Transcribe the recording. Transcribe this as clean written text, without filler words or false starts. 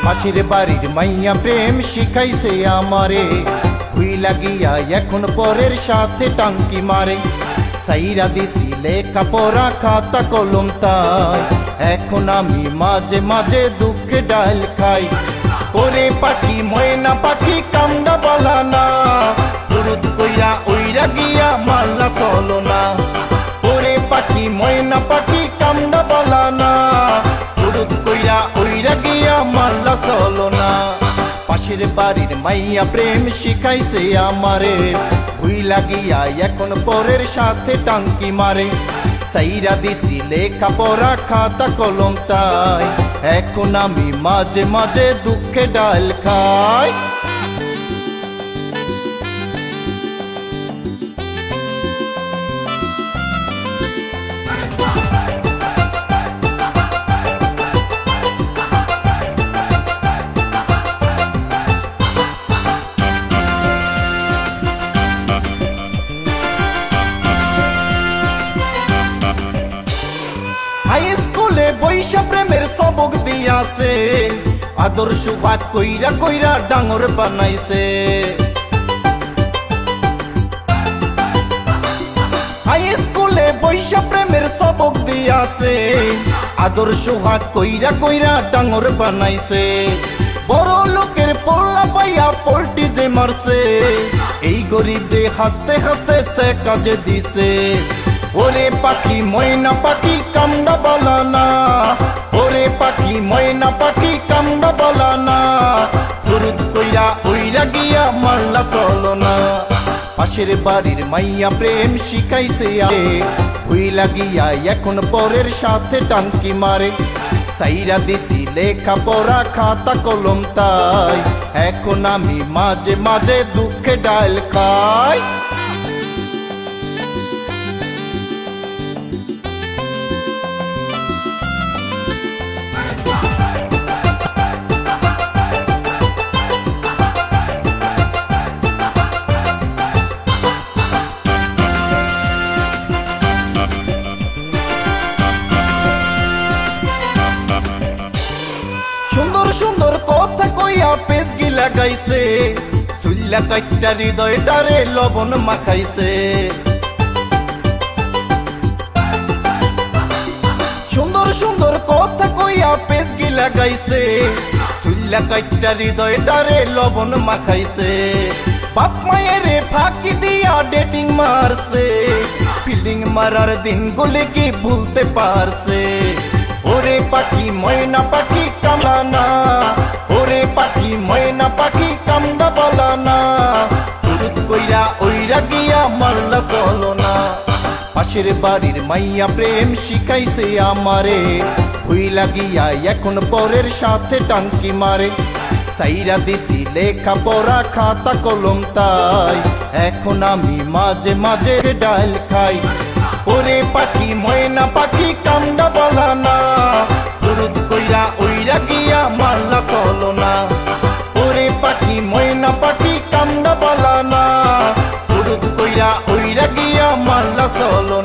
পাশের বাড়ির মাইয়া প্রেম শিখাইছে আমারে, ভুইলা গিয়া এখন পরের সাথে টাঙ্কি মারে। সাইরা দিছি লেখা পড়া খাতা কলম তাই, এখন আমি মাঝে মাঝে দুঃখে ডাল খাই। ওরে পাখি ময়না পাখি কামড়া বলা না, দুরুদ কইরা ওইরা গিয়া মারলা চলো না। ওরে পাখি ময়না পাখি কামড়া বলা না, দুরুদ কইরা ওইরা গিয়া মারলা চলো না। পাশের বাড়ির মাইয়া প্রেম শিখাইছে আমারে, ভুইলা গিয়া এখন পরের সাথে টাঙ্কি মারে। সাইরা দিছি লেখা পড়া খাতা কলম তাই, এখন আমি মাঝে মাঝে দুঃখে ডাল খাই। হাই স্কুলে বৈশা প্রেমের সবক দিয়াছে, আদর্শ ভাগ কইরা কইরা ডাঙর বানাইছে। হাই স্কুলে বৈশা প্রেমের সবক দিয়াছে, আদর্শ ভাগ কইরা কইরা ডাঙর বানাইছে। বড় লোকের পোলা পাইয়া পোল্টি যে মারছে, এই গরিবে হাসতে হাসতে সে কাজে দিছে। ওরে পাখি ময়না পাখি কামড়া বলা না, ওরে পাখি ময়না পাখি কামড়া বলা না, দুরুদ কইরা ওইরা গিয়া মারলা চলো না। পাশের বাড়ির মাইয়া প্রেম শিখাইছে ভুইলা গিয়া এখন পরের সাথে টাঙ্কি মারে। সাইরা দিছি লেখা পড়া খাতা কলম তাই, এখন আমি মাঝে মাঝে দুঃখে ডাল খাই। সুন্দর সুন্দর কথা কইয়া পেজ গিলা গাইছে, চুল্লা কাইটা হৃদয়টারে লবণ মাখাইছে। সুন্দর সুন্দর কথা কইয়া পেজ গিলা গাইছে, চুল্লা কাইটা হৃদয়টারে লবণ মাখাইছে। বাপ মায়েরে ফাঁকি দিয়া ডেটিং মারছে, ফিল্ডিং মারার দিনগুলি কি ভুলতে পারছে। ওরে পাখি ময়না পাখি কামড়া না, ওরে পাখি ময়না পাখি কামড়া বলা না, দুরুদ কইরা ওইরা গিয়া মারলা চলো না। পাশের বাড়ির মাইয়া প্রেম শিখাইছে আমারে, ভুইলা গিয়া এখন পরের সাথে টাঙ্কি মারে। সাইরা দিছি লেখা পড়া খাতা কলম তাই, এখন আমি মাঝে মাঝে ডাল খাই। ওরে পাখি ময়না পাখি কামড়া বলা না, দুরুদ কইরা ওইরা গিয়া মারলা চলো না। ওরে পাখি ময়না পাখি কামড়া বলা না, দুরুদ কইরা ওইরা গিয়া মারলা চলো না।